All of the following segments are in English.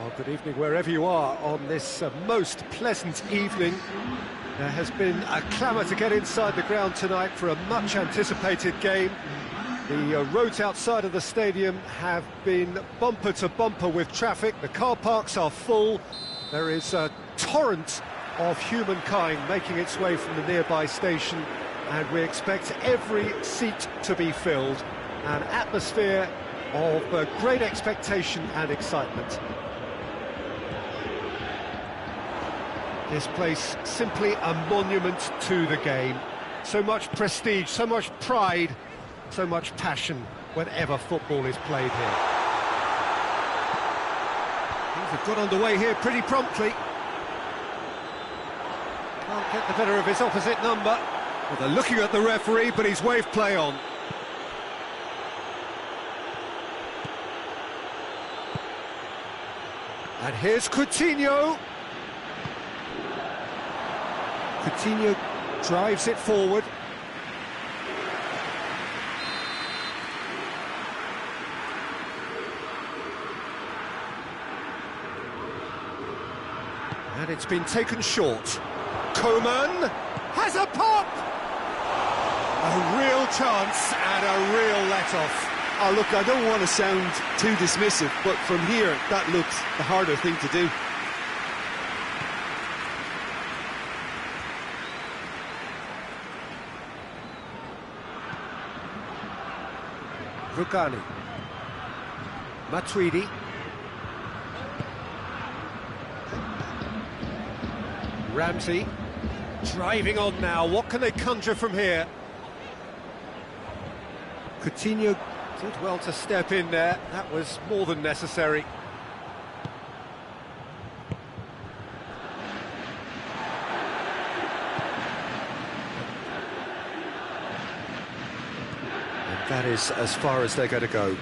Well, good evening wherever you are on this most pleasant evening. There has been a clamour to get inside the ground tonight for a much-anticipated game. The roads outside of the stadium have been bumper to bumper with traffic. The car parks are full. There is a torrent of humankind making its way from the nearby station, and we expect every seat to be filled. An atmosphere of great expectation and excitement. This place simply a monument to the game. So much prestige, so much pride, so much passion whenever football is played here. Things have got underway here pretty promptly. Can't get the better of his opposite number. Well, they're looking at the referee, but he's waved play on. And here's Coutinho. Coutinho drives it forward. And it's been taken short. Coman has a pop! A real chance and a real let-off. Oh, look, I don't want to sound too dismissive, but from here, that looks the harder thing to do. Rugani, Matuidi, Ramsey, driving on now. What can they conjure from here? Coutinho did well to step in there. That was more than necessary. That is as far as they're going to go.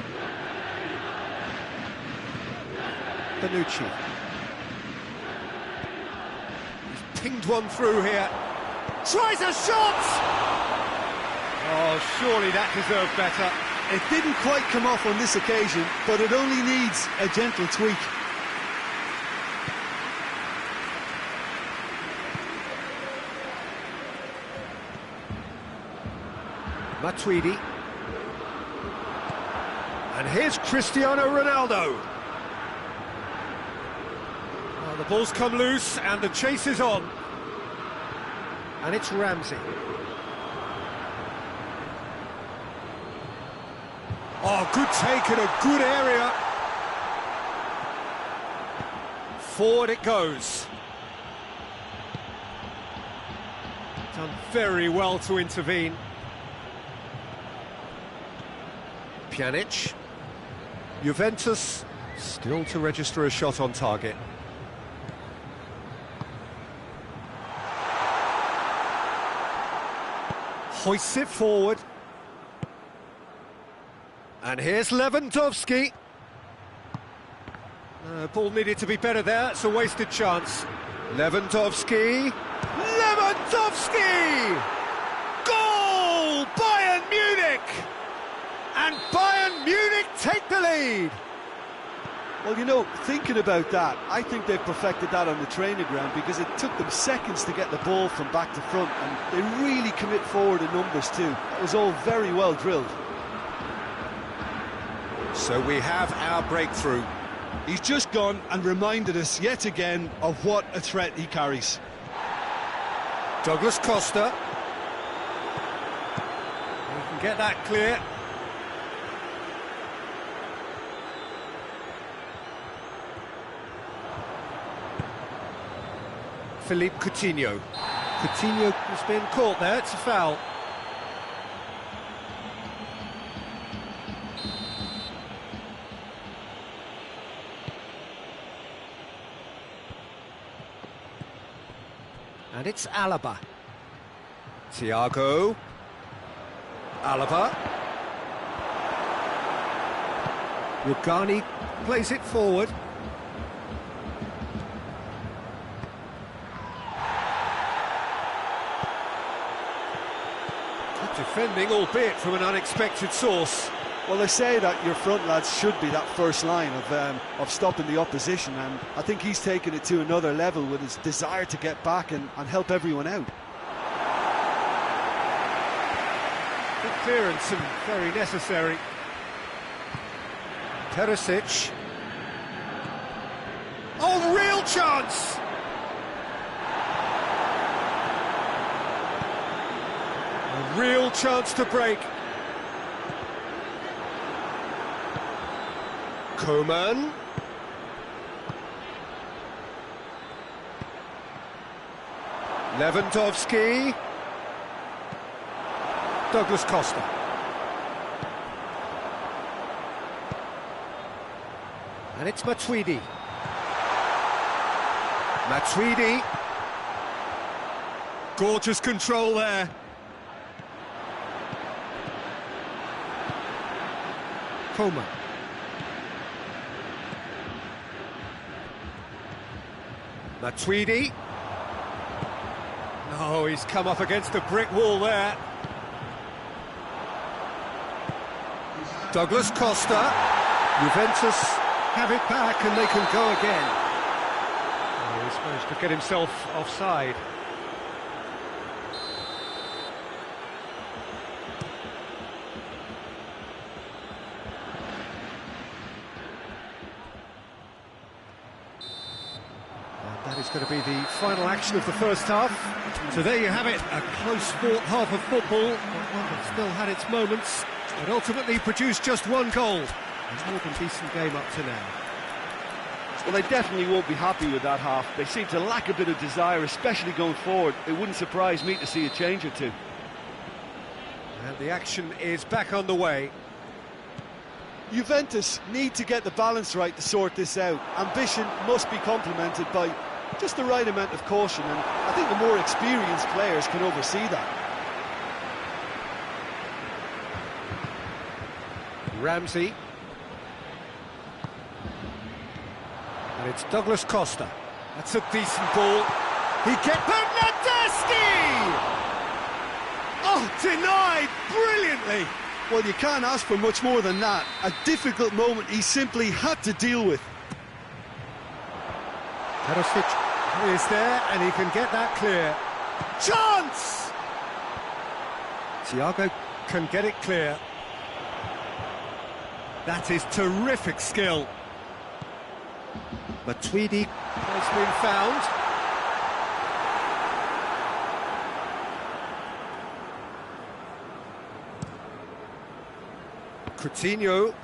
Bonucci. He's pinged one through here. Tries a shot! Oh, surely that deserved better. It didn't quite come off on this occasion, but it only needs a gentle tweak. Matuidi. And here's Cristiano Ronaldo. Well, the ball's come loose and the chase is on. And it's Ramsey. Oh, good take in a good area. Forward it goes. Done very well to intervene. Pjanic. Juventus still to register a shot on target. Hoists it forward. And here's Lewandowski. Ball needed to be better there, it's a wasted chance. Lewandowski. Lewandowski! Goal! Bayern Munich! And Bayern Munich take the lead! Well, you know, thinking about that, I think they've perfected that on the training ground because it took them seconds to get the ball from back to front, and they really commit forward in numbers too. That was all very well drilled. So we have our breakthrough. He's just gone and reminded us yet again of what a threat he carries. Douglas Costa. We can get that clear. Philippe Coutinho. Coutinho has been caught there, it's a foul. And it's Alaba. Thiago. Alaba. Rugani plays it forward. Good defending, albeit from an unexpected source. Well, they say that your front lads should be that first line of stopping the opposition, and I think he's taken it to another level with his desire to get back and help everyone out. Good clearance and very necessary. Perisic. Oh, real chance! A real chance to break. Coman. Lewandowski. Douglas Costa. And it's Matuidi. Matuidi. Gorgeous control there. Coman. Matuidi. Oh, he's come up against a brick wall there. Douglas Costa. Juventus have it back and they can go again. Oh, he's managed to get himself offside. That is going to be the final action of the first half. So there you have it, a close-fought half of football, but one that still had its moments, but ultimately produced just one goal. A more than decent game up to now. Well, they definitely won't be happy with that half. They seem to lack a bit of desire, especially going forward. It wouldn't surprise me to see a change or two. And the action is back on the way. Juventus need to get the balance right to sort this out. Ambition must be complemented by just the right amount of caution, and I think the more experienced players can oversee that. Ramsey. And it's Douglas Costa. That's a decent ball. He gets Bernardeschi! Oh, denied brilliantly! Well, you can't ask for much more than that. A difficult moment he simply had to deal with. Perisic is there, and he can get that clear. Chance! Thiago can get it clear. That is terrific skill. Matuidi has been found. Coutinho.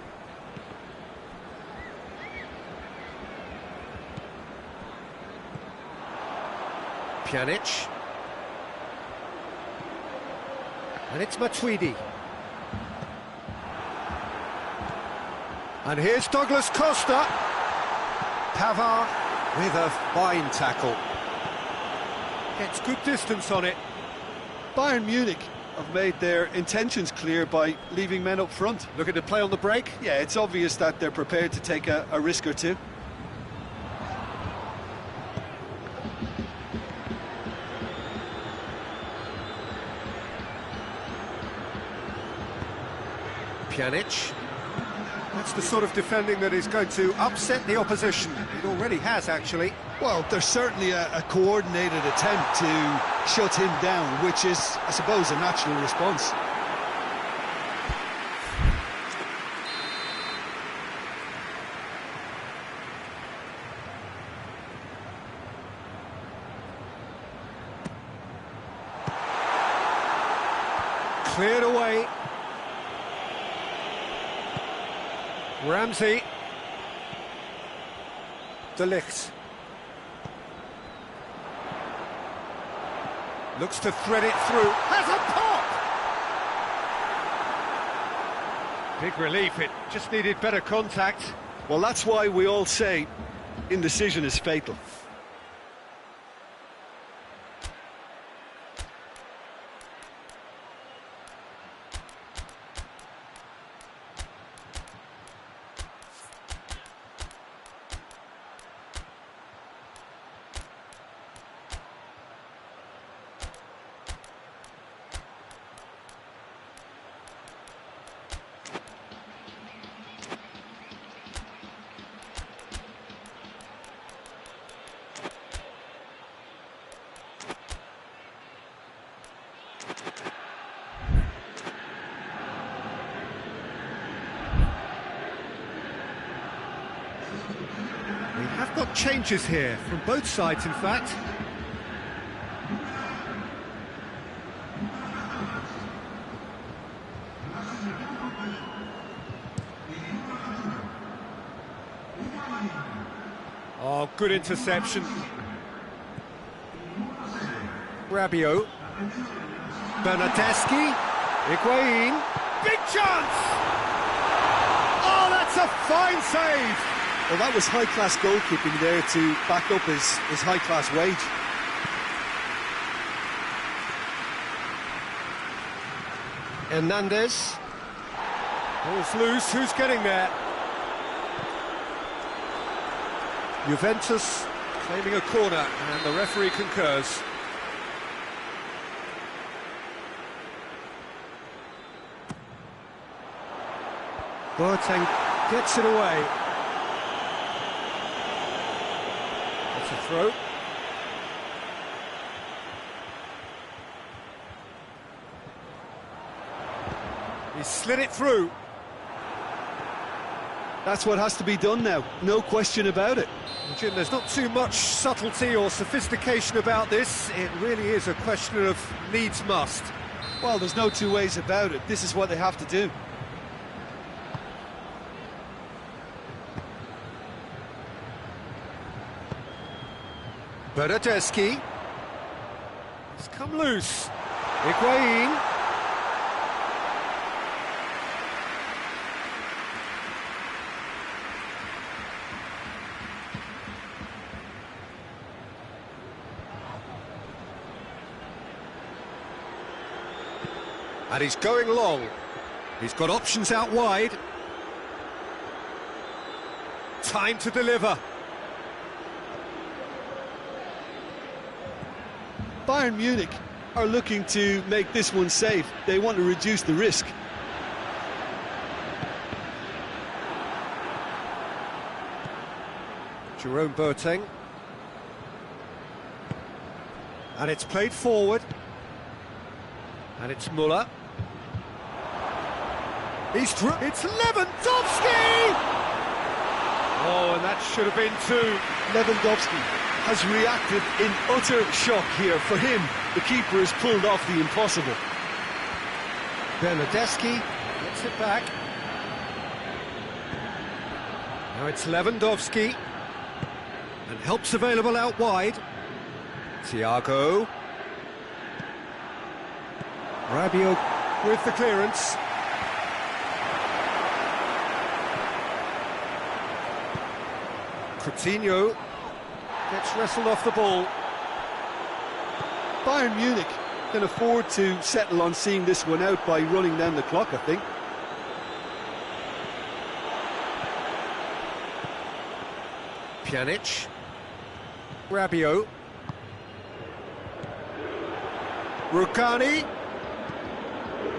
Pjanic. And it's Matuidi. And here's Douglas Costa. Pavard with a fine tackle. Gets good distance on it. Bayern Munich have made their intentions clear by leaving men up front. Looking to play on the break? Yeah, it's obvious that they're prepared to take a risk or two. Pjanic. That's the sort of defending that is going to upset the opposition. It already has, actually. Well, there's certainly a coordinated attempt to shut him down, which is, I suppose, a natural response. Cleared away. Ramsey. De Ligt. Looks to thread it through. Has a pop! Big relief, it just needed better contact. Well, that's why we all say indecision is fatal. changes here, from both sides in fact. Oh, good interception. Rabiot. Bernardeschi. Higuain. Big chance! Oh, that's a fine save! Well, that was high-class goalkeeping there to back up his high-class wage. Hernandez. Ball's loose, who's getting there? Juventus claiming a corner, and the referee concurs. Boateng gets it away. That's a throw. He slid it through. That's what has to be done now, no question about it. Jim, there's not too much subtlety or sophistication about this. It really is a question of needs must. Well, there's no two ways about it. This is what they have to do. Bernardeschi. It's come loose. Higuain. And he's going long. He's got options out wide. Time to deliver. Bayern Munich are looking to make this one safe. They want to reduce the risk. Jerome Boateng. And it's played forward. And it's Muller. It's Lewandowski! Oh, and that should have been two. Lewandowski has reacted in utter shock here. For him, the keeper has pulled off the impossible. Bernardeschi gets it back. Now it's Lewandowski. And help's available out wide. Thiago. Rabiot with the clearance. Coutinho gets wrestled off the ball. Bayern Munich can afford to settle on seeing this one out by running down the clock, I think. Pjanic. Rabiot. Rukani.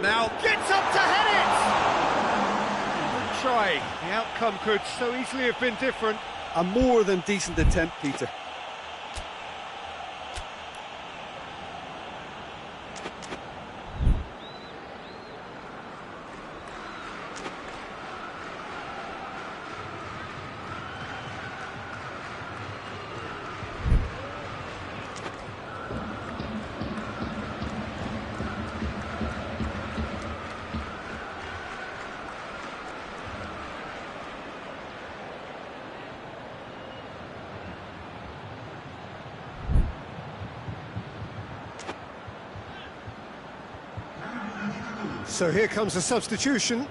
Now gets up to head it! Good try. The outcome could so easily have been different. A more than decent attempt, Peter. So here comes a substitution.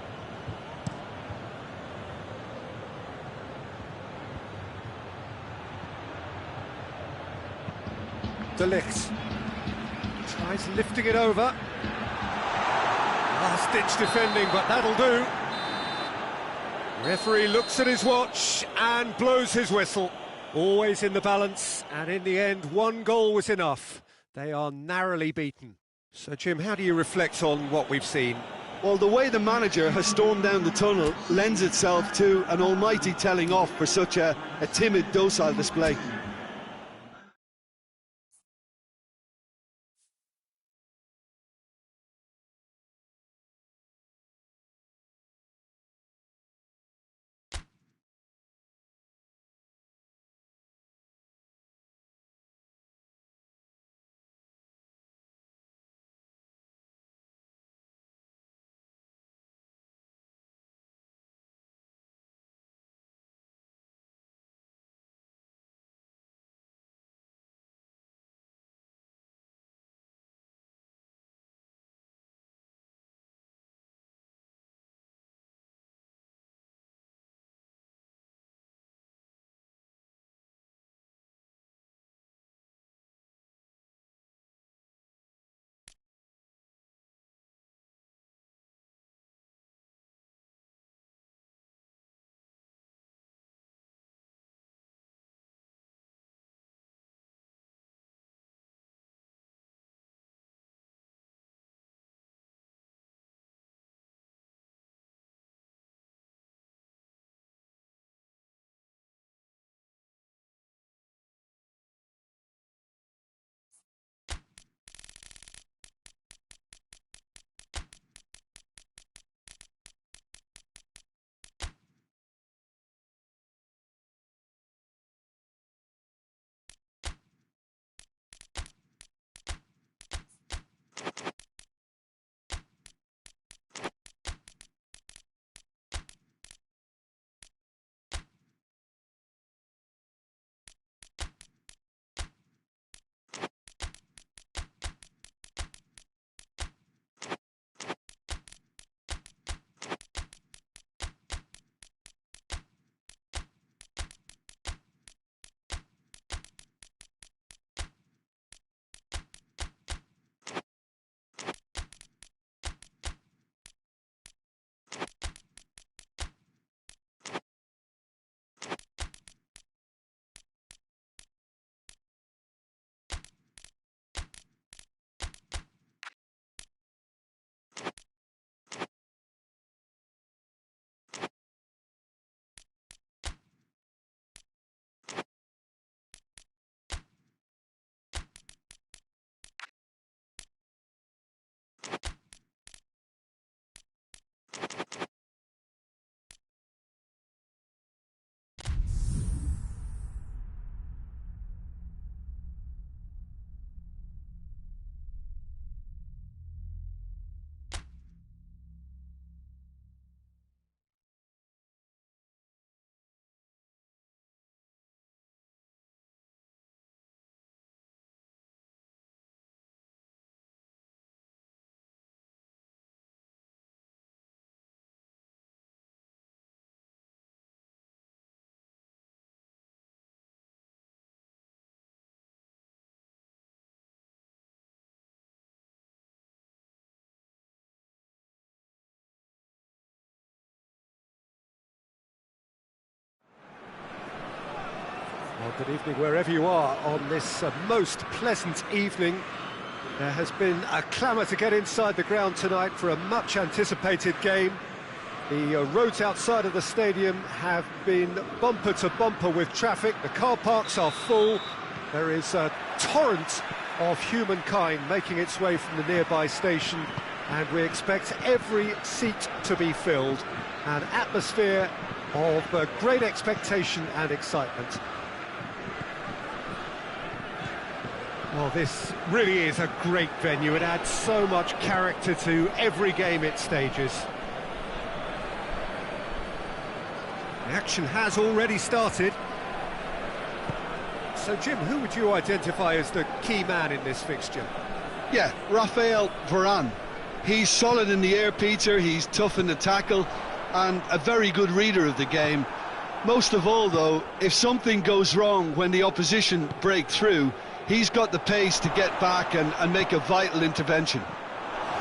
De Ligt tries lifting it over. Last-ditch defending, but that'll do. Referee looks at his watch and blows his whistle. Always in the balance, and in the end, one goal was enough. They are narrowly beaten. So, Jim, how do you reflect on what we've seen? Well, the way the manager has stormed down the tunnel lends itself to an almighty telling off for such a timid, docile display. Good evening wherever you are on this most pleasant evening. There has been a clamour to get inside the ground tonight for a much anticipated game. The roads outside of the stadium have been bumper to bumper with traffic. The car parks are full. There is a torrent of humankind making its way from the nearby station, and we expect every seat to be filled. An atmosphere of great expectation and excitement. Well, this really is a great venue. It adds so much character to every game it stages. The action has already started. So, Jim, who would you identify as the key man in this fixture? Yeah, Raphael Varane. He's solid in the air, Peter. He's tough in the tackle and a very good reader of the game. Most of all, though, if something goes wrong when the opposition break through, he's got the pace to get back and make a vital intervention.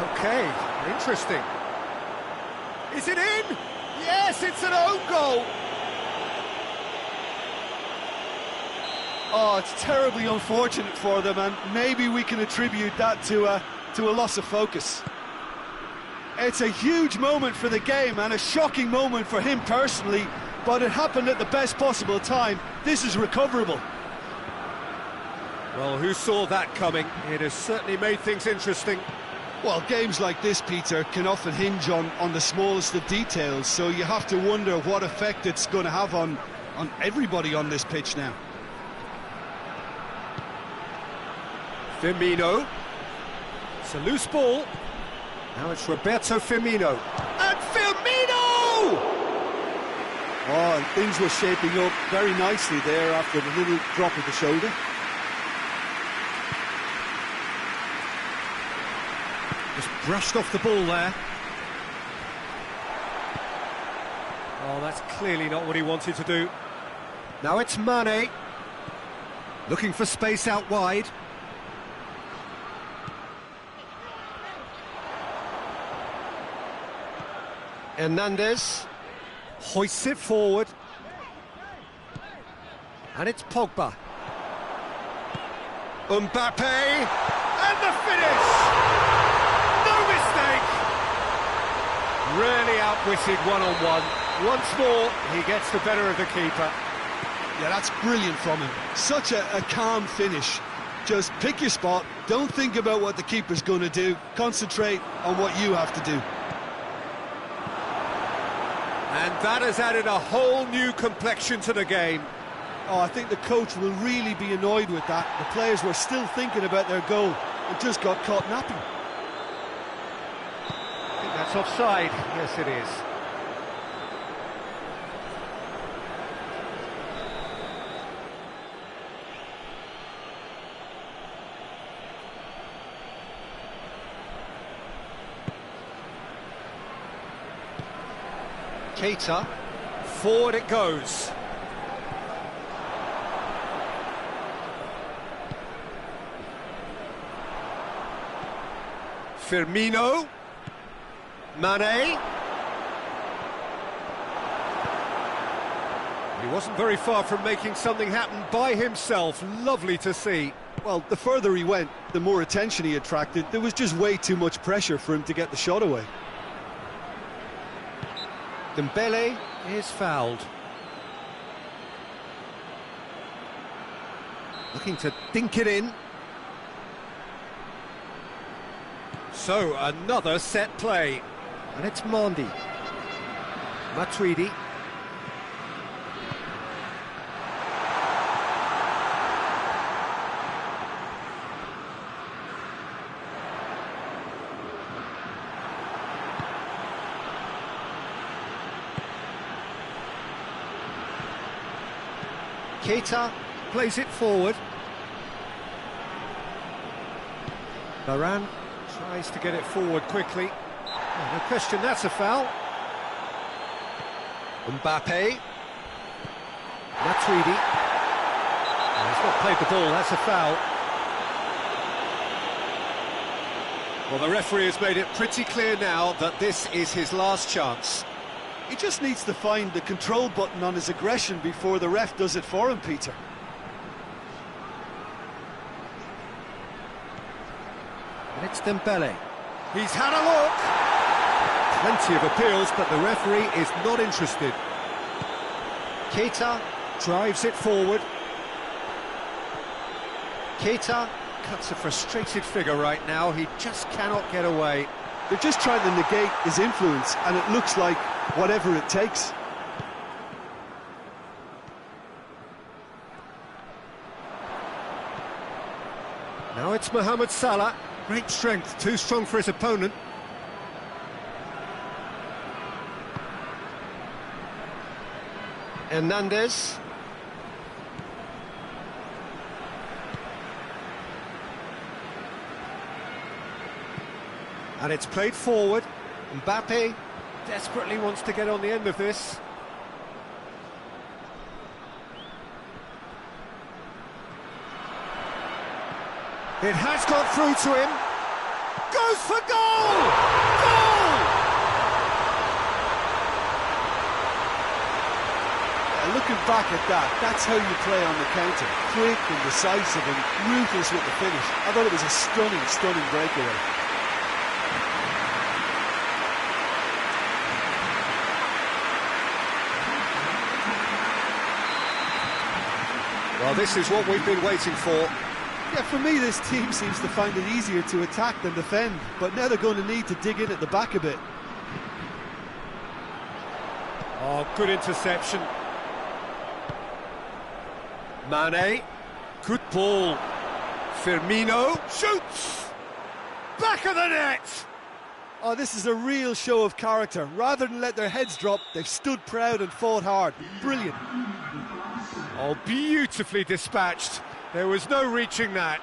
OK, interesting. Is it in? Yes, it's an own goal! Oh, it's terribly unfortunate for them, and maybe we can attribute that to a loss of focus. It's a huge moment for the game and a shocking moment for him personally, but it happened at the best possible time. This is recoverable. Well, who saw that coming? It has certainly made things interesting. Well, games like this, Peter, can often hinge on the smallest of details, so you have to wonder what effect it's going to have on everybody on this pitch now. Firmino. It's a loose ball. Now it's Roberto Firmino. And Firmino! Oh, and things were shaping up very nicely there after the little drop of the shoulder. Just brushed off the ball there. Oh, that's clearly not what he wanted to do. Now it's Mane. Looking for space out wide. Hernandez hoists it forward. And it's Pogba. Mbappe. And the finish! No mistake! Really outwitted one-on-one. Once more, he gets the better of the keeper. Yeah, that's brilliant from him. Such a calm finish. Just pick your spot, don't think about what the keeper's going to do, concentrate on what you have to do. And that has added a whole new complexion to the game. Oh, I think the coach will really be annoyed with that. The players were still thinking about their goal and just got caught napping. I think that's offside. Yes, it is. Keita, forward it goes. Firmino, Mane. He wasn't very far from making something happen by himself. Lovely to see. Well, the further he went, the more attention he attracted. There was just way too much pressure for him to get the shot away. Dembele is fouled. Looking to dink it in. So, another set play. And it's Mendy. Matuidi. Keita plays it forward. Varane tries to get it forward quickly. Oh, no question, that's a foul. Mbappe. Matuidi. Oh, he's not played the ball, that's a foul. Well, the referee has made it pretty clear now that this is his last chance. He just needs to find the control button on his aggression before the ref does it for him, Peter. And it's Dembele. He's had a look. Plenty of appeals, but the referee is not interested. Keita drives it forward. Keita cuts a frustrated figure right now. He just cannot get away. They're just trying to negate his influence, and it looks like whatever it takes. Now it's Mohamed Salah. Great strength, too strong for his opponent. Hernandez. And it's played forward. Mbappe desperately wants to get on the end of this. It has got through to him. Goes for goal! Goal! Looking back at that, that's how you play on the counter. Quick and decisive and ruthless with the finish. I thought it was a stunning, stunning breakaway. Well, this is what we've been waiting for. Yeah, for me, this team seems to find it easier to attack than defend, but now they're going to need to dig in at the back a bit. Oh, good interception. Mane, good ball. Firmino shoots! Back of the net! Oh, this is a real show of character. Rather than let their heads drop, they've stood proud and fought hard. Brilliant. Oh, beautifully dispatched. There was no reaching that.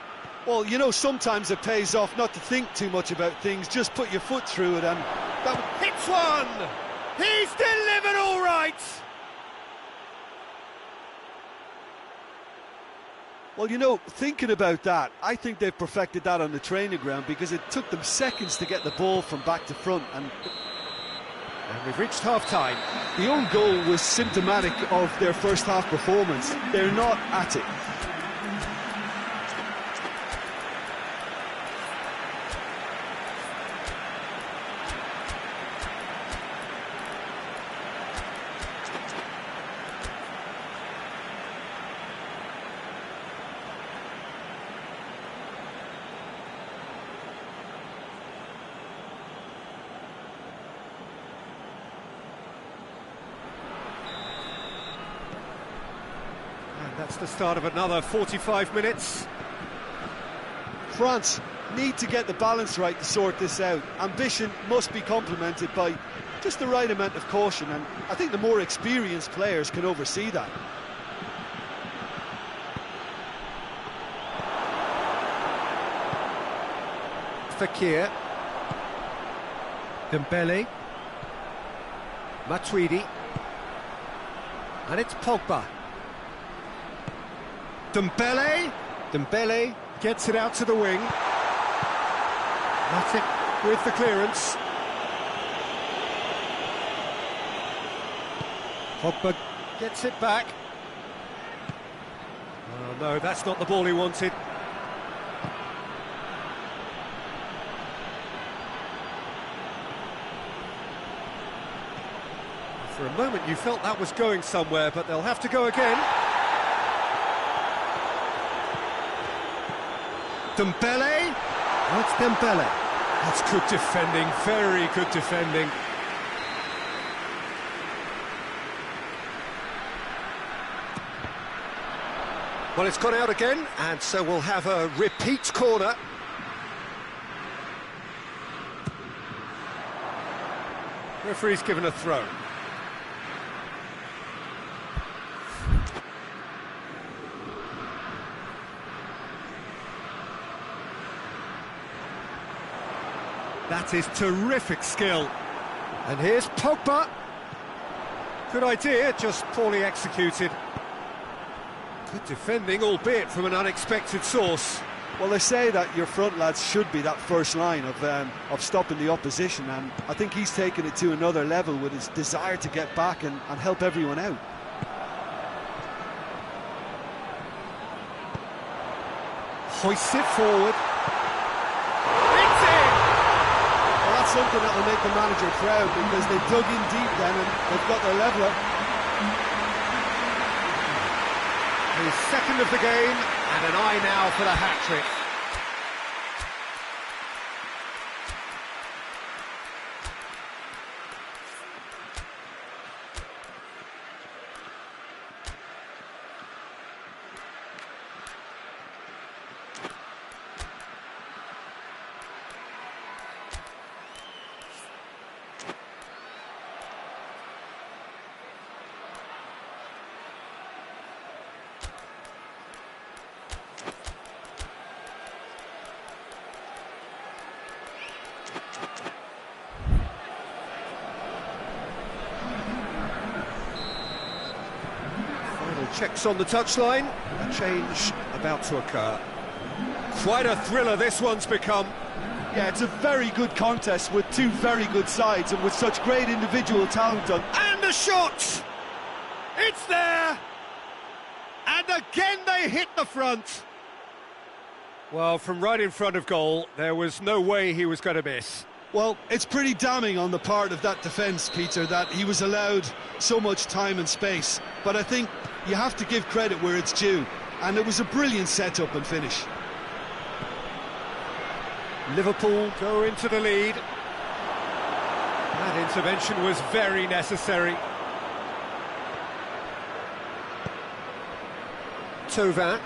Well, you know, sometimes it pays off not to think too much about things, just put your foot through it and... That hits one! He's delivered all right! Well, you know, thinking about that, I think they've perfected that on the training ground because it took them seconds to get the ball from back to front. And we've reached half-time. The own goal was symptomatic of their first half performance. They're not at it. That's the start of another 45 minutes. France need to get the balance right to sort this out. Ambition must be complemented by just the right amount of caution, and I think the more experienced players can oversee that. Fekir. Dembele. Matuidi. And it's Pogba. Dembele gets it out to the wing. Matic with the clearance. Pogba gets it back. Oh no, that's not the ball he wanted. For a moment you felt that was going somewhere, but they'll have to go again. Dembele. Oh, it's Dembele. That's good defending, very good defending. Well, it's gone out again, and so we'll have a repeat corner. Referee's given a throw. That is terrific skill. And here's Pogba. Good idea, just poorly executed. Good defending, albeit from an unexpected source. Well, they say that your front lads should be that first line of stopping the opposition, and I think he's taken it to another level with his desire to get back and help everyone out. Hoists it forward. something that will make the manager proud, because they dug in deep then and they've got their leveller. His second of the game, and an eye now for the hat-trick. Checks on the touchline, a change about to occur. Quite a thriller this one's become. Yeah, it's a very good contest with two very good sides and with such great individual talent on. And the shot! It's there! And again they hit the front. Well, from right in front of goal, there was no way he was going to miss. Well, it's pretty damning on the part of that defence, Peter, that he was allowed so much time and space. But I think you have to give credit where it's due, and it was a brilliant set-up and finish. Liverpool go into the lead. That intervention was very necessary. Thauvin.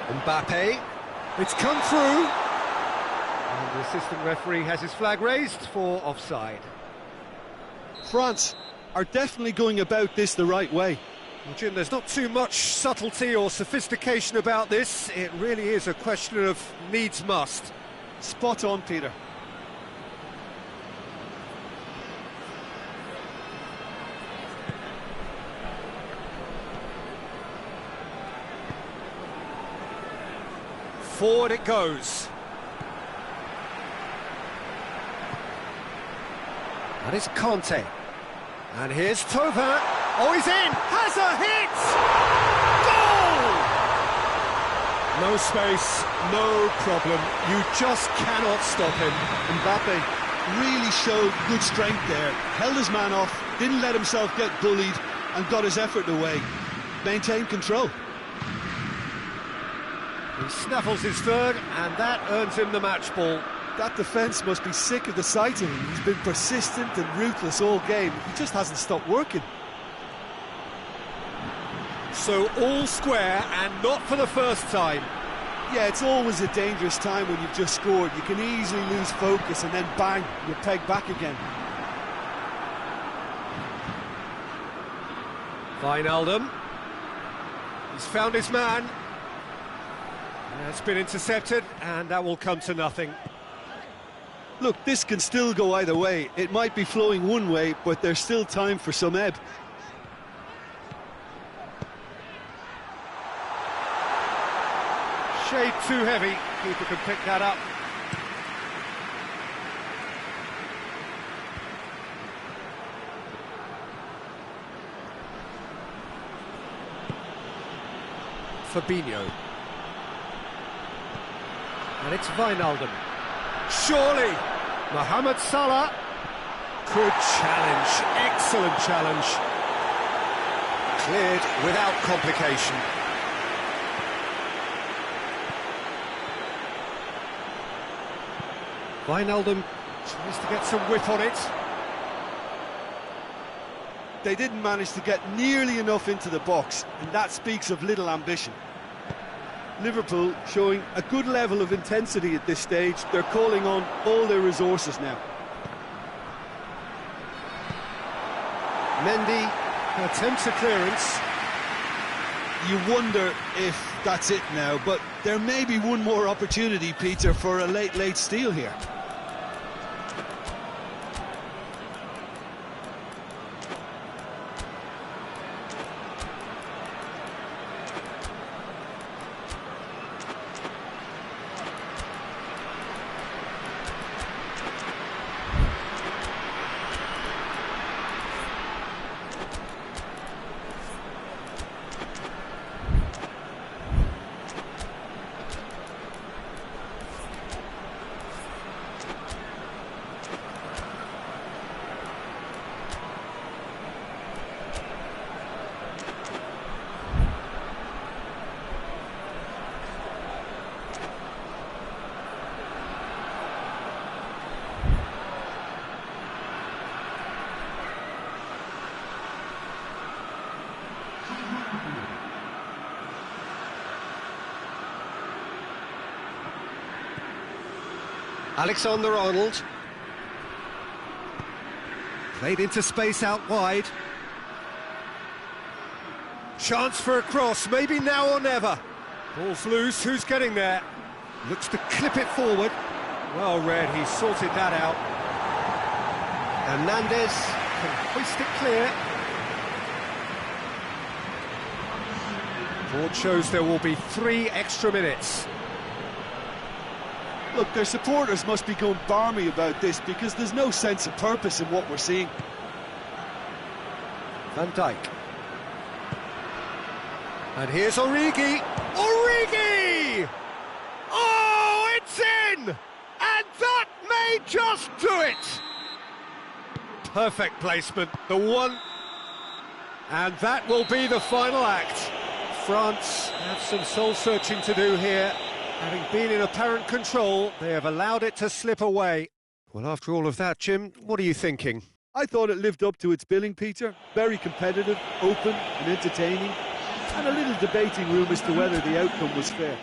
Mbappe. It's come through. And the assistant referee has his flag raised for offside. France are definitely going about this the right way. Well, Jim, there's not too much subtlety or sophistication about this. It really is a question of needs must. Spot on, Peter. Forward it goes. And it's Conte. And here's Thauvin. Oh, he's in! Has a hit! Goal! No space, no problem. You just cannot stop him. Mbappe really showed good strength there. Held his man off, didn't let himself get bullied, and got his effort away. Maintained control. He snaffles his third, and that earns him the match ball. That defence must be sick of the sight of him. He's been persistent and ruthless all game. He just hasn't stopped working. So all square, and not for the first time. Yeah, it's always a dangerous time when you've just scored. You can easily lose focus and then bang, you're pegged back again. Wijnaldum. He's found his man. It's been intercepted, and that will come to nothing. Look, this can still go either way. It might be flowing one way, but there's still time for some ebb. Shade too heavy. Keeper can pick that up. Fabinho. And it's Wijnaldum. Surely, Mohamed Salah could challenge. Excellent challenge. Cleared without complication. Wijnaldum tries to get some whip on it. They didn't manage to get nearly enough into the box, and that speaks of little ambition. Liverpool showing a good level of intensity at this stage. They're calling on all their resources now. Mendy attempts a clearance. You wonder if that's it now, but there may be one more opportunity, Peter, for a late steal here. Alexander-Arnold. Played into space out wide. Chance for a cross, maybe now or never. Ball's loose, who's getting there? Looks to clip it forward. Well read, he sorted that out. Hernandez can hoist it clear. Board shows there will be 3 extra minutes. Look, their supporters must be going barmy about this because there's no sense of purpose in what we're seeing. Van Dijk. And here's Origi. Origi! Oh, it's in! And that may just do it! Perfect placement, the one. And that will be the final act. France have some soul-searching to do here. Having been in apparent control, they have allowed it to slip away. Well, after all of that, Jim, what are you thinking? I thought it lived up to its billing, Peter. Very competitive, open and entertaining. And a little debating room as to whether the outcome was fair.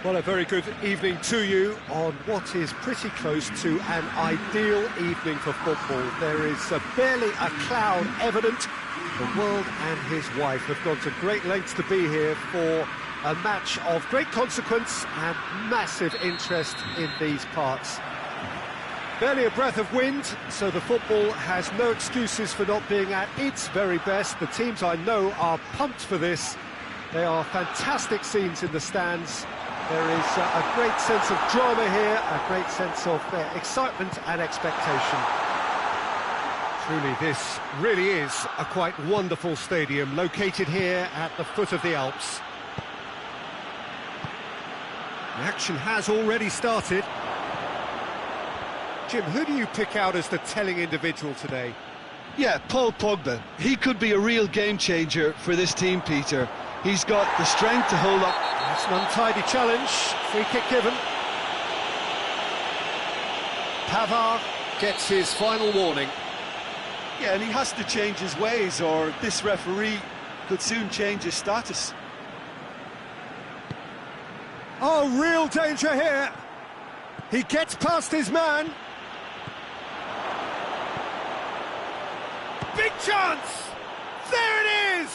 Well, a very good evening to you on what is pretty close to an ideal evening for football. There is barely a cloud evident. The world and his wife have gone to great lengths to be here for a match of great consequence and massive interest in these parts. Barely a breath of wind, so the football has no excuses for not being at its very best. The teams I know are pumped for this. They are fantastic scenes in the stands. There is a great sense of drama here, a great sense of excitement and expectation. Truly, this really is a quite wonderful stadium, located here at the foot of the Alps. The action has already started. Jim, who do you pick out as the telling individual today? Yeah, Paul Pogba. He could be a real game changer for this team, Peter. He's got the strength to hold up. That's an untidy challenge. Free kick given. Pavard gets his final warning. Yeah, and he has to change his ways, or this referee could soon change his status. Oh, real danger here. He gets past his man. Big chance! There it is!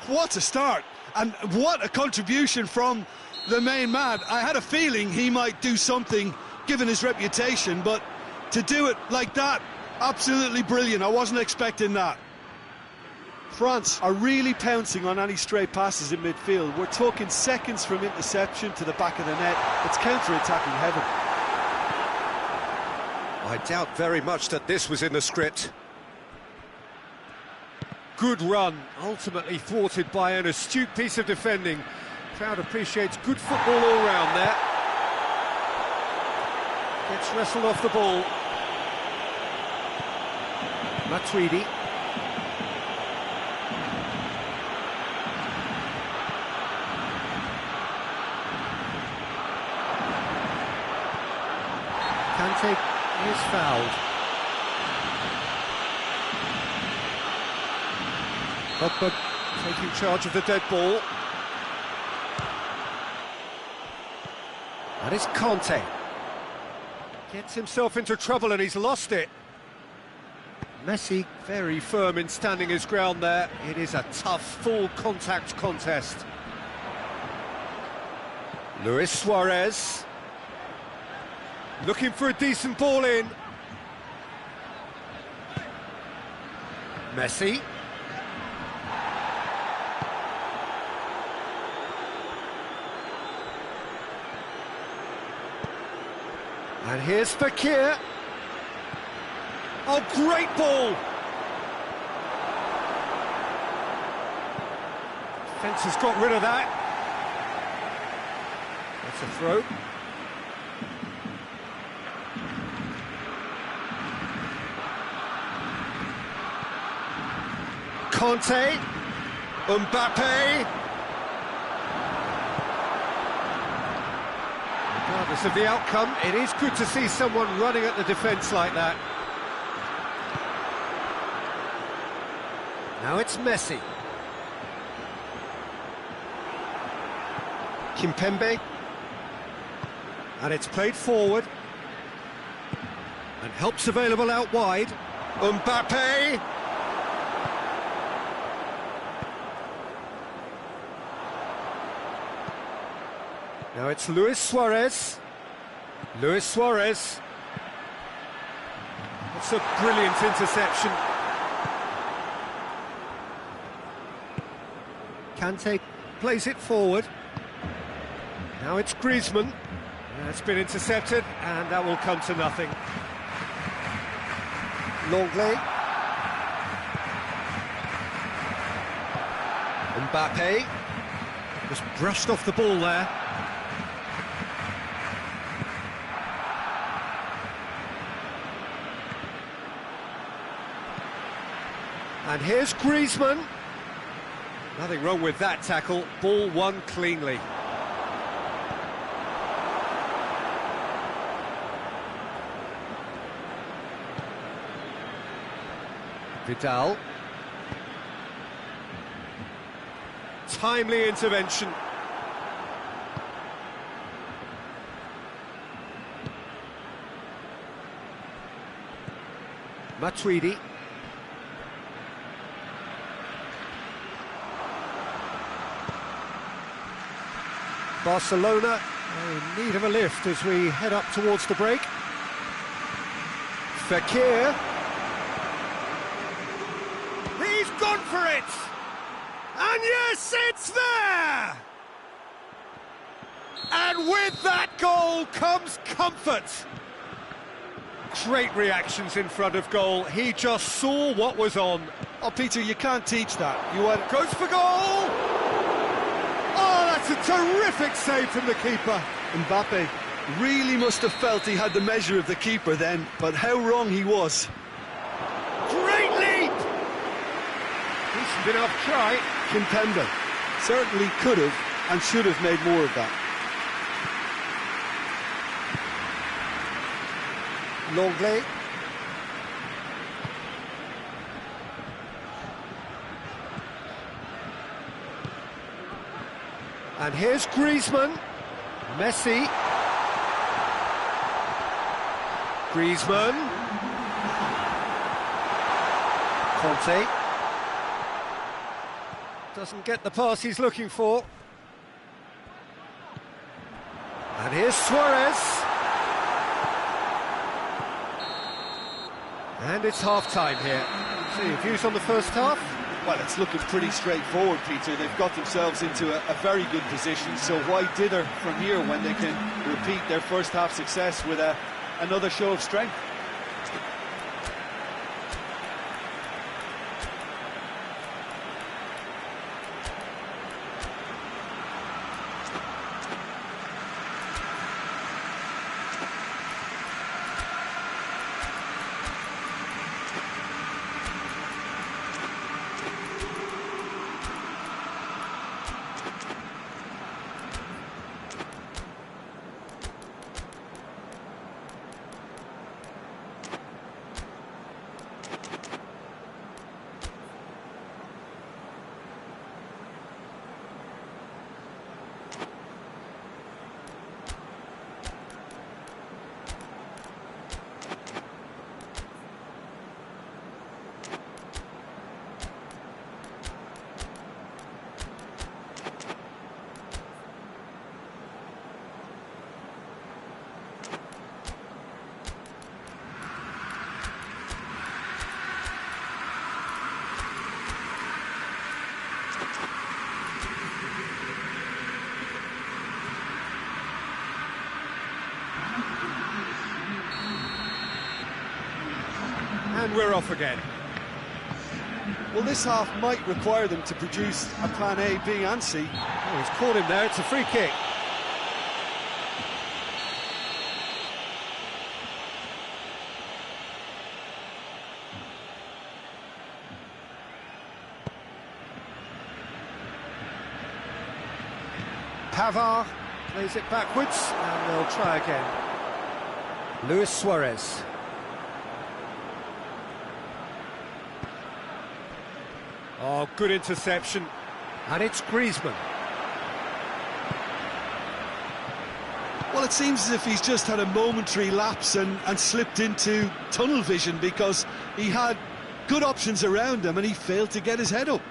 What a start, and what a contribution from the main man. I had a feeling he might do something, given his reputation, but to do it like that, absolutely brilliant. I wasn't expecting that. France are really pouncing on any stray passes in midfield. We're talking seconds from interception to the back of the net. It's counter-attacking heaven. I doubt very much that this was in the script. Good run, ultimately thwarted by an astute piece of defending. Crowd appreciates good football all round there. Gets wrestled off the ball. Matuidi. Kante is fouled. Pogba taking charge of the dead ball. That is Conte. Gets himself into trouble and he's lost it. Messi very firm in standing his ground there. It is a tough, full contact contest. Luis Suarez. Looking for a decent ball in. Messi. And here's Fekir. Oh, great ball! Defence has got rid of that. That's a throw. Conte. Mbappe. Regardless of the outcome, it is good to see someone running at the defence like that. Now it's Messi. Kimpembe. And it's played forward. And help's available out wide. Mbappe. Now it's Luis Suarez. Luis Suarez. That's a brilliant interception. Kante plays it forward. Now it's Griezmann. That's been intercepted, and that will come to nothing. Longley. Mbappe. Just brushed off the ball there. And here's Griezmann. Nothing wrong with that tackle. Ball won cleanly. Vidal. Timely intervention. Matuidi. Barcelona in need of a lift as we head up towards the break. Fekir. He's gone for it! And yes, it's there! And with that goal comes comfort. Great reactions in front of goal. He just saw what was on. Oh, Peter, you can't teach that. Goes for goal! Oh, that's a terrific save from the keeper. Mbappe really must have felt he had the measure of the keeper then, but how wrong he was. Great Decent enough try. Kimpembe certainly could have and should have made more of that. Longley. And here's Griezmann. Messi. Griezmann. Conte. Doesn't get the pass he's looking for. And here's Suarez. And it's half-time here. So your views on the first half? Well, it's looking pretty straightforward, Peter. They've got themselves into a very good position, so why dither from here when they can repeat their first half success with another show of strength? And we're off again. Well, this half might require them to produce a plan A, B and C. Oh, he's caught him there, it's a free kick. Pavard plays it backwards, and they'll try again. Luis Suarez. Oh, good interception. And it's Griezmann. Well, it seems as if he's just had a momentary lapse and slipped into tunnel vision, because he had good options around him and he failed to get his head up.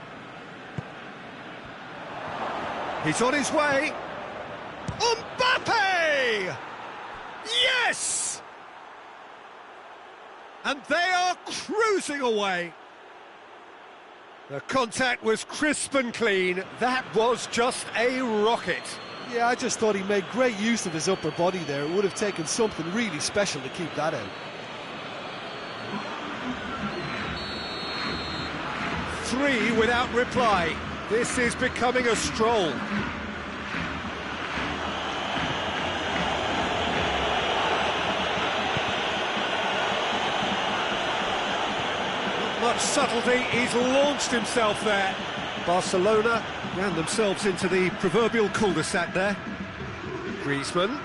He's on his way. Mbappe! Yes! And they are cruising away. The contact was crisp and clean. That was just a rocket. Yeah, I just thought he made great use of his upper body there. It would have taken something really special to keep that out. 3 without reply. This is becoming a stroll. Much subtlety, he's launched himself there. Barcelona ran themselves into the proverbial cul-de-sac there. Griezmann.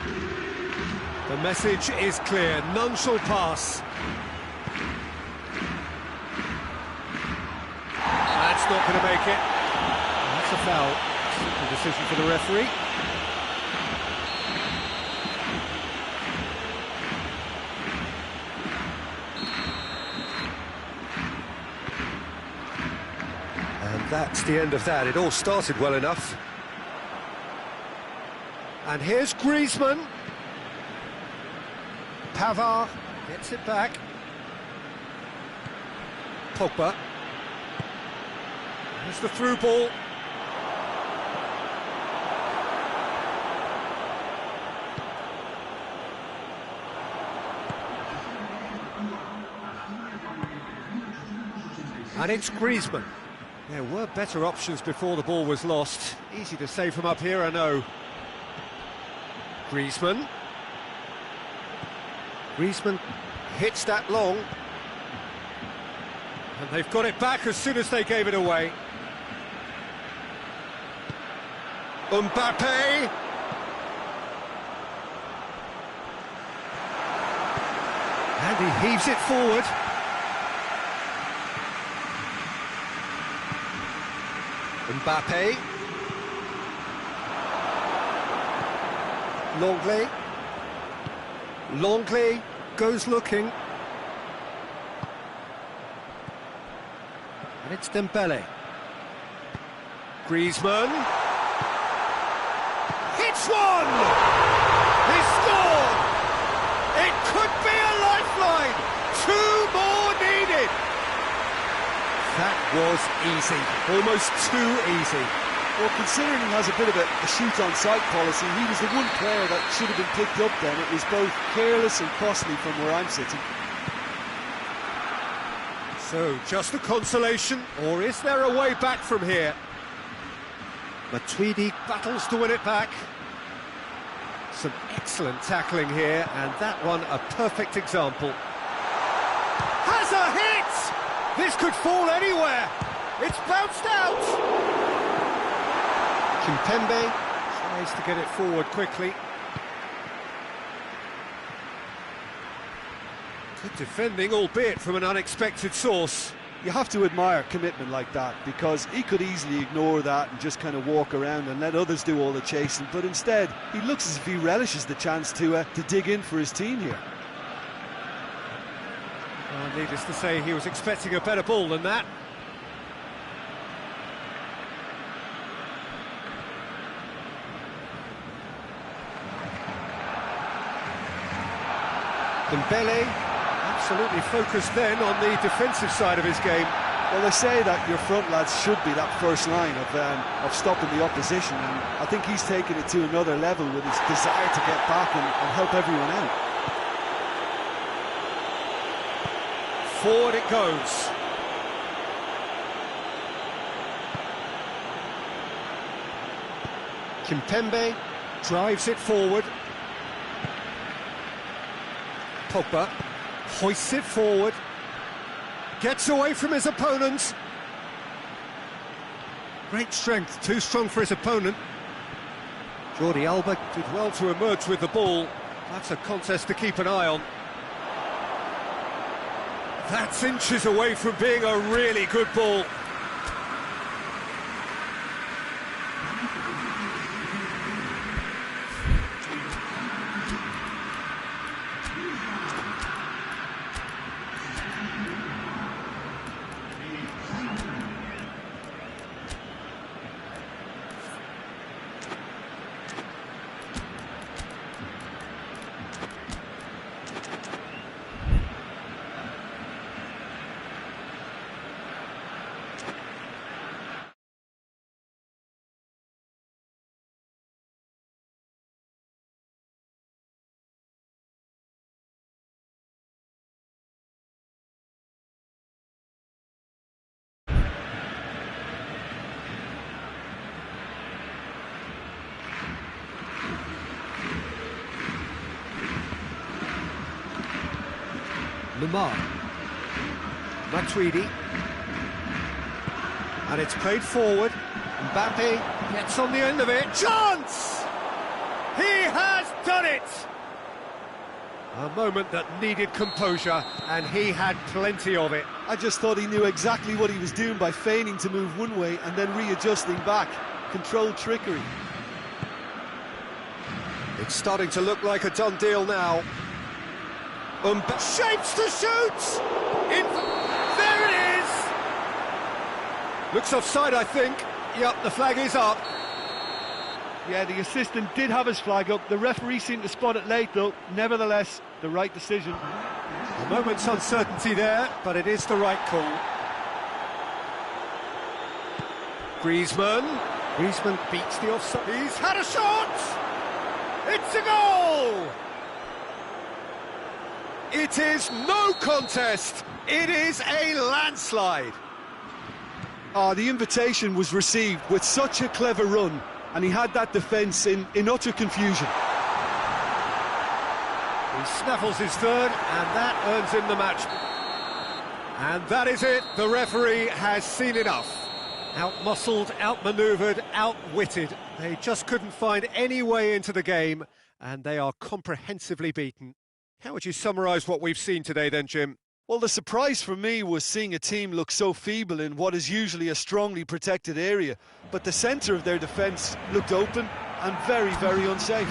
The message is clear, none shall pass. That's not going to make it. That's a foul. Simple decision for the referee. And that's the end of that. It all started well enough. And here's Griezmann. Pavard gets it back. Pogba. There's the through ball. And it's Griezmann. There were better options before the ball was lost. Easy to say from up here, I know. Griezmann. Griezmann hits that long. And they've got it back as soon as they gave it away. Mbappe! And he heaves it forward. Mbappe. Longley goes looking. And it's Dembele. Griezmann. Hits one! He scored! It could be a lifeline! 2 more needed! That was easy. Almost too easy. Well, considering he has a bit of a shoot-on-sight policy, he was the one player that should have been picked up then. It was both careless and costly from where I'm sitting. So, just a consolation, or is there a way back from here? Matuidi battles to win it back. Some excellent tackling here, and that one a perfect example. Has a hit! This could fall anywhere. It's bounced out. Kimpembe tries to get it forward quickly. Good defending, albeit from an unexpected source. You have to admire commitment like that, because he could easily ignore that and just kind of walk around and let others do all the chasing, but instead he looks as if he relishes the chance to dig in for his team here. Well, needless to say, he was expecting a better ball than that. Dembele, absolutely focused then on the defensive side of his game. Well, they say that your front lads should be that first line of stopping the opposition, and I think he's taken it to another level with his desire to get back and help everyone out. Forward it goes. Kimpembe drives it forward. Pogba hoists it forward. Gets away from his opponent. Great strength, too strong for his opponent. Jordi Alba did well to emerge with the ball. That's a contest to keep an eye on. That's inches away from being a really good ball. Lamar. Matuidi. And it's played forward. Mbappe gets on the end of it. Chance! He has done it! A moment that needed composure, and he had plenty of it. I just thought he knew exactly what he was doing by feigning to move one way and then readjusting back. Controlled trickery. It's starting to look like a done deal now. Shapes to shoot! There it is! Looks offside, I think. Yep, the flag is up. Yeah, the assistant did have his flag up. The referee seemed to spot it late, though. Nevertheless, the right decision. A moment's uncertainty there, but it is the right call. Griezmann beats the offside. He's had a shot! It's a goal! It is no contest. It is a landslide. The invitation was received with such a clever run, and he had that defence in utter confusion. He snaffles his third, and that earns him the match. And that is it. The referee has seen enough. Out-muscled, out-manoeuvred, outwitted. They just couldn't find any way into the game, and they are comprehensively beaten. How would you summarise what we've seen today then, Jim? Well, the surprise for me was seeing a team look so feeble in what is usually a strongly protected area, but the centre of their defence looked open and very, very unsafe.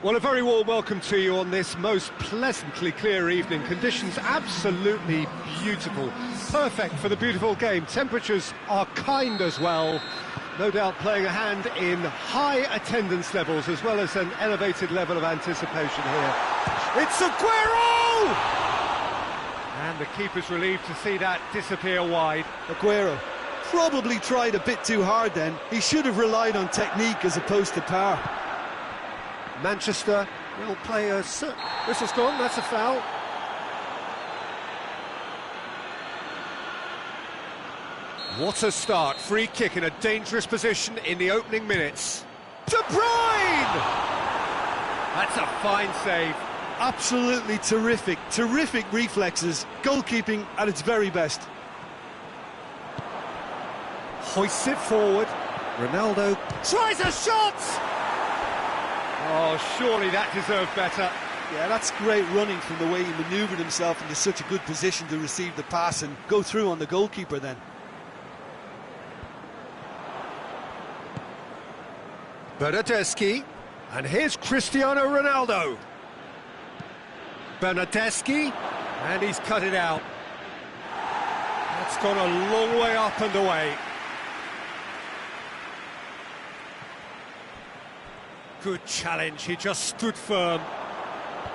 Well, a very warm welcome to you on this most pleasantly clear evening. Conditions absolutely beautiful. Perfect for the beautiful game. Temperatures are kind as well. No doubt playing a hand in high attendance levels as well as an elevated level of anticipation here. It's Aguero! And the keeper's relieved to see that disappear wide. Aguero probably tried a bit too hard then. He should have relied on technique as opposed to power. Manchester will play a... Whistle's gone, that's a foul. What a start. Free kick in a dangerous position in the opening minutes. De Bruyne! That's a fine save. Absolutely terrific, terrific reflexes. Goalkeeping at its very best. Hoists it forward. Ronaldo tries a shot! Oh, surely that deserved better. Yeah, that's great running from the way he manoeuvred himself into such a good position to receive the pass and go through on the goalkeeper then. Bernardeschi, and here's Cristiano Ronaldo. Bernardeschi, and he's cut it out. That's gone a long way up and away. Good challenge, he just stood firm.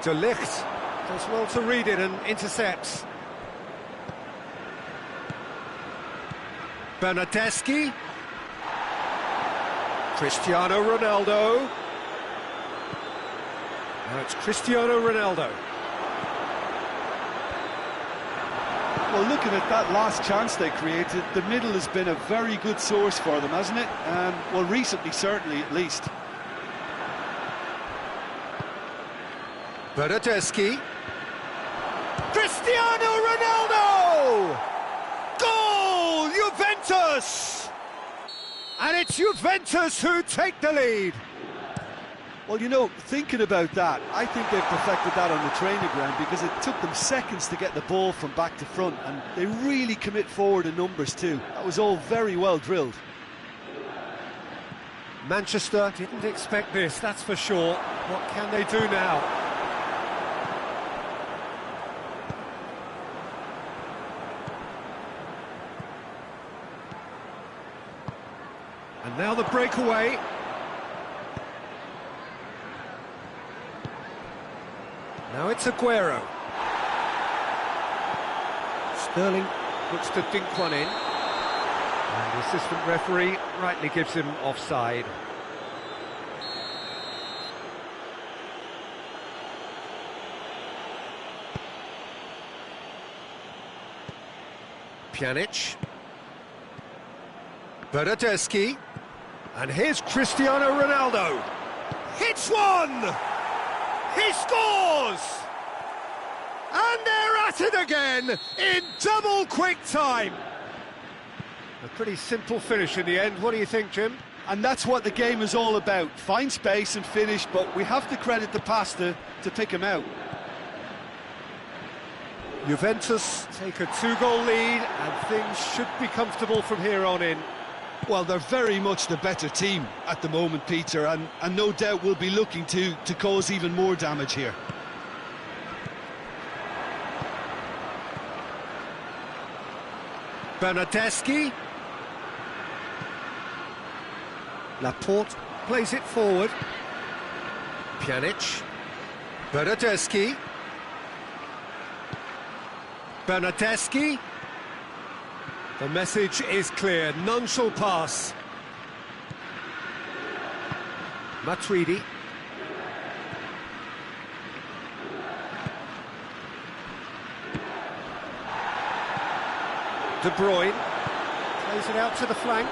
De Ligt does well to read it and intercepts. Bernardeschi. Cristiano Ronaldo. Now it's Cristiano Ronaldo. Well, looking at that last chance they created, the middle has been a very good source for them, hasn't it? Well, recently, certainly, at least. Bernardeschi. Cristiano Ronaldo! Goal! Juventus! And it's Juventus who take the lead. Well, you know, thinking about that, I think they've perfected that on the training ground because it took them seconds to get the ball from back to front, and they really commit forward in numbers too. That was all very well drilled. Manchester didn't expect this, that's for sure. What can they do now? And now the breakaway. Now it's Aguero. Sterling looks to dink one in. And the assistant referee rightly gives him offside. Pjanic. Bernardeschi. And here's Cristiano Ronaldo. Hits one! He scores! And they're at it again in double quick time. A pretty simple finish in the end. What do you think, Jim? And that's what the game is all about. Find space and finish, but we have to credit the pass to pick him out. Juventus take a 2-goal lead and things should be comfortable from here on in. Well, they're very much the better team at the moment, Peter, and no doubt will be looking to cause even more damage here. Bernardeschi. Laporte plays it forward. Pjanic. Bernardeschi. Bernardeschi. The message is clear, none shall pass. Matuidi. De Bruyne plays it out to the flank.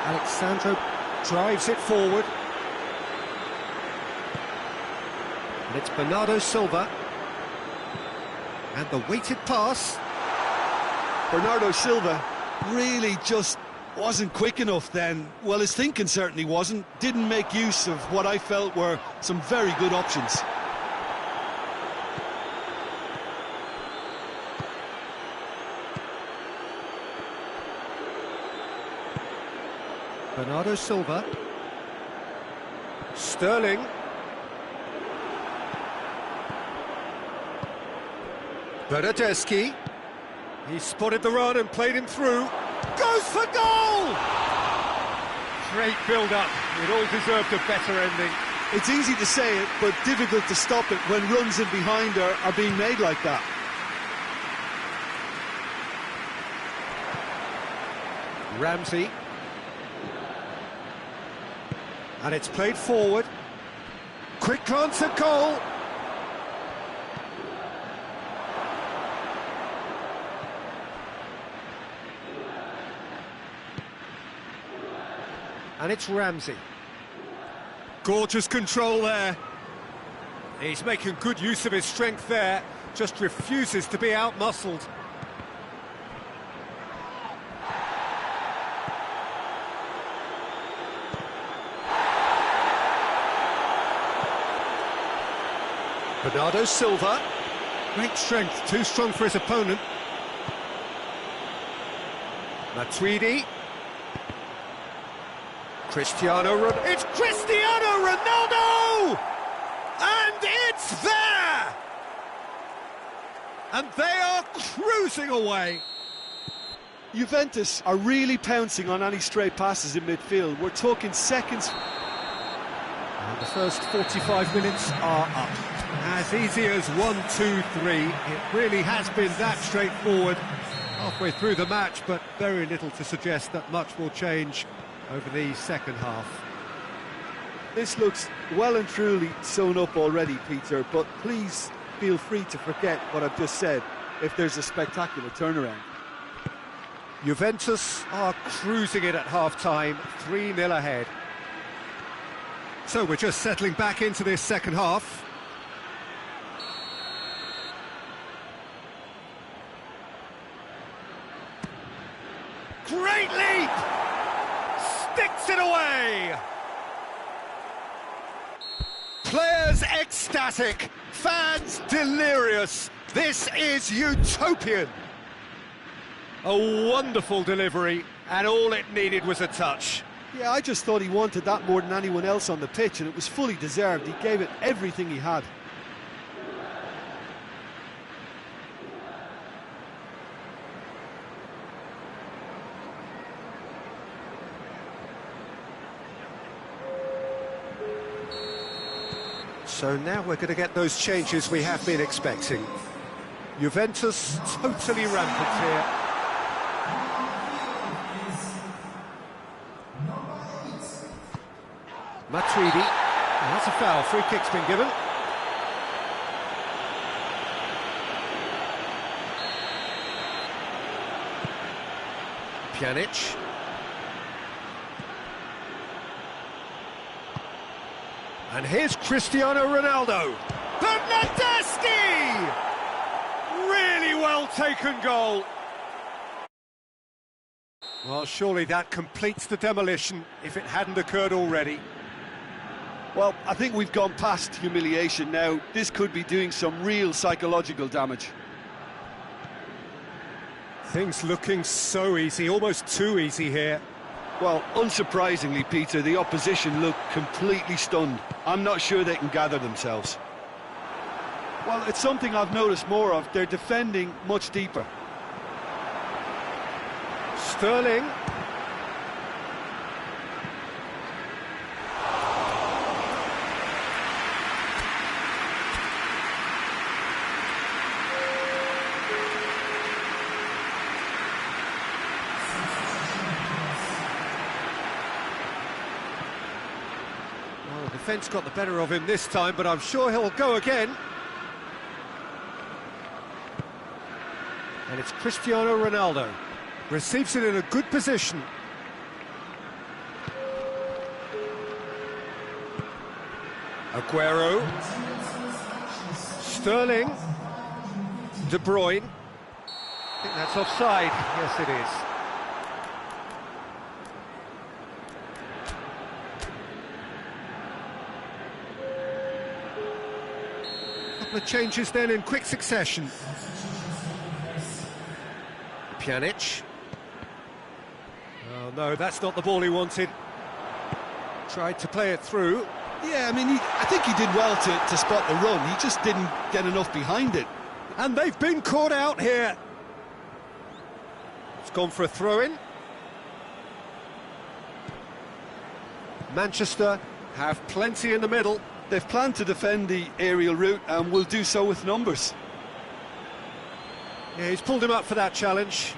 Alexandro drives it forward. And it's Bernardo Silva. And the weighted pass. Bernardo Silva really just wasn't quick enough then. Well, his thinking certainly wasn't. Didn't make use of what I felt were some very good options. Bernardo Silva. Sterling. Bernardeschi. He spotted the run and played him through. Goes for goal! Great build-up. It all deserved a better ending. It's easy to say it, but difficult to stop it when runs in behind are being made like that. Ramsey. And it's played forward. Quick glance at goal. And it's Ramsey. Gorgeous control there. He's making good use of his strength there, just refuses to be out-muscled. Bernardo Silva. Great strength, too strong for his opponent. Matuidi. It's Cristiano Ronaldo! And it's there! And they are cruising away. Juventus are really pouncing on any stray passes in midfield. We're talking seconds. And the first 45 minutes are up. As easy as 1, 2, 3. It really has been that straightforward halfway through the match, but very little to suggest that much will change over the second half. This looks well and truly sewn up already, Peter, but please feel free to forget what I've just said if there's a spectacular turnaround. Juventus are cruising it at half-time, 3-0 ahead. So we're just settling back into this second half. Great leap! Sticks it away! Players ecstatic, fans delirious. This is utopian. A wonderful delivery, and all it needed was a touch. Yeah, I just thought he wanted that more than anyone else on the pitch, and it was fully deserved. He gave it everything he had. So now we're going to get those changes we have been expecting. Juventus totally rampant here. Matuidi. Oh, that's a foul. Free kick's been given. Pjanic. And here's Cristiano Ronaldo. Bernardeschi! Really well taken goal. Well, surely that completes the demolition if it hadn't occurred already. Well, I think we've gone past humiliation now. This could be doing some real psychological damage. Things looking so easy, almost too easy here. Well, unsurprisingly, Peter, the opposition look completely stunned. I'm not sure they can gather themselves. Well, it's something I've noticed more of. They're defending much deeper. Sterling. Well, the defence got the better of him this time, but I'm sure he'll go again. And it's Cristiano Ronaldo. Receives it in a good position. Aguero. Sterling. De Bruyne. I think that's offside. Yes, it is. A couple of changes then in quick succession. Pjanic. Oh no, that's not the ball he wanted. Tried to play it through. Yeah, I mean, I think he did well to spot the run. He just didn't get enough behind it. And they've been caught out here. It's gone for a throw-in. Manchester have plenty in the middle. They've planned to defend the aerial route and will do so with numbers. Yeah, he's pulled him up for that challenge.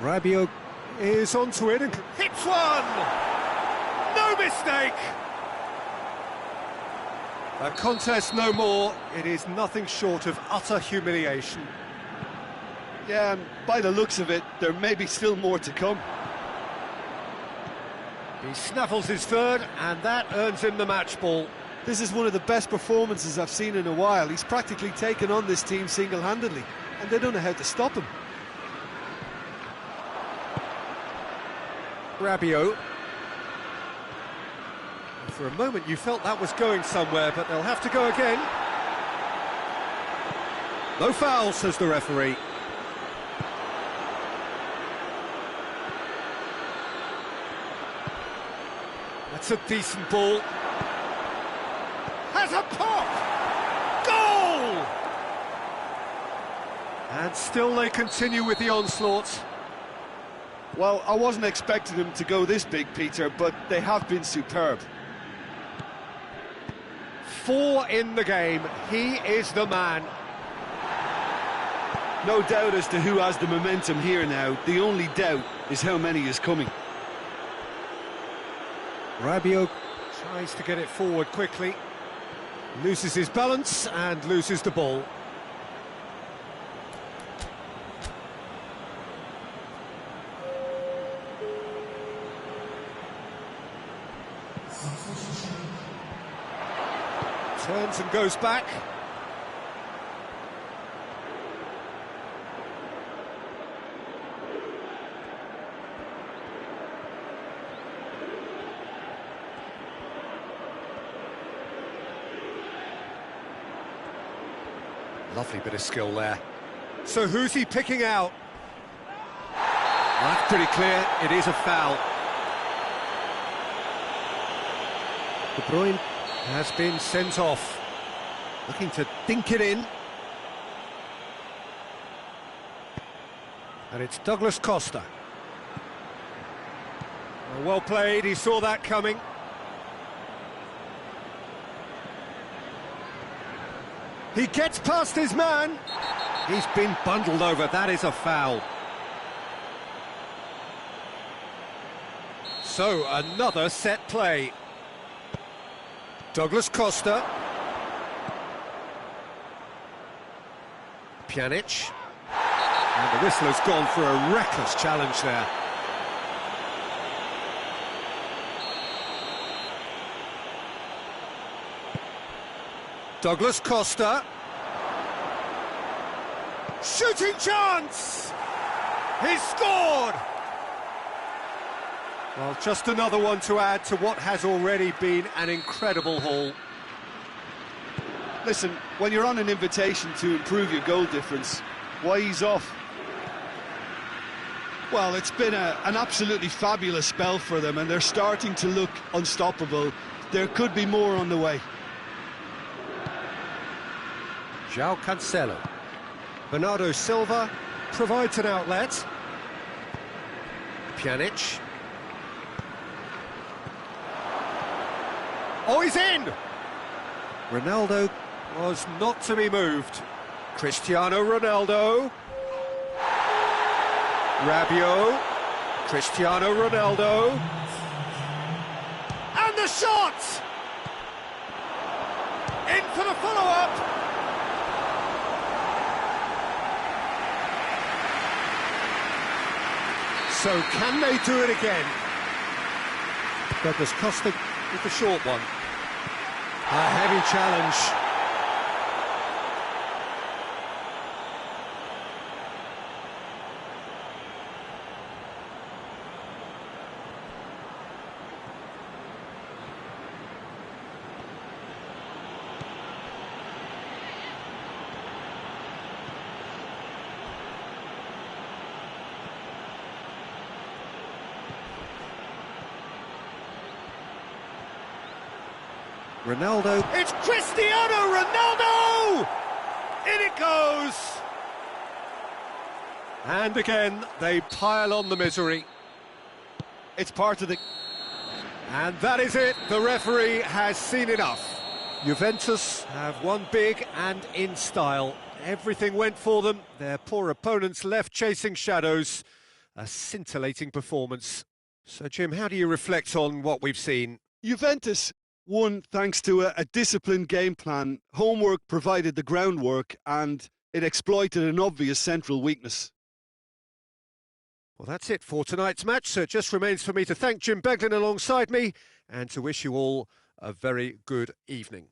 Rabiot is onto it and hits one! No mistake! A contest no more. It is nothing short of utter humiliation. Yeah, and by the looks of it, there may be still more to come. He snaffles his third, and that earns him the match ball. This is one of the best performances I've seen in a while. He's practically taken on this team single-handedly, and they don't know how to stop him. Rabiot. For a moment you felt that was going somewhere, but they'll have to go again. No foul, says the referee. That's a decent ball. Has a pop! Goal! And still they continue with the onslaught. Well, I wasn't expecting them to go this big, Peter, but they have been superb. 4 in the game. He is the man. No doubt as to who has the momentum here now. The only doubt is how many is coming. Rabiot tries to get it forward quickly. Loses his balance and loses the ball. Turns and goes back. Lovely bit of skill there. So who's he picking out? Well, that's pretty clear. It is a foul. De Bruyne has been sent off, looking to dink it in. And it's Douglas Costa. Well played, he saw that coming. He gets past his man. He's been bundled over, that is a foul. So, another set play. Douglas Costa. Pjanic. And the whistle has gone for a reckless challenge there. Douglas Costa. Shooting chance! He's scored! Well, just another one to add to what has already been an incredible haul. Listen, when you're on an invitation to improve your goal difference, why ease off? Well, it's been an absolutely fabulous spell for them, and they're starting to look unstoppable. There could be more on the way. João Cancelo. Bernardo Silva provides an outlet. Pjanic. Oh, he's in! Ronaldo was not to be moved. Cristiano Ronaldo. Rabiot. Cristiano Ronaldo. And the shot! In for the follow-up. So can they do it again? Douglas Costa with the short one. A heavy challenge. Ronaldo. It's Cristiano Ronaldo! In it goes! And again, they pile on the misery. It's part of the... And that is it. The referee has seen enough. Juventus have won big and in style. Everything went for them. Their poor opponents left chasing shadows. A scintillating performance. So, Jim, how do you reflect on what we've seen? Juventus won thanks to a disciplined game plan. Homework provided the groundwork and it exploited an obvious central weakness. Well, that's it for tonight's match, so it just remains for me to thank Jim Beglin alongside me and to wish you all a very good evening.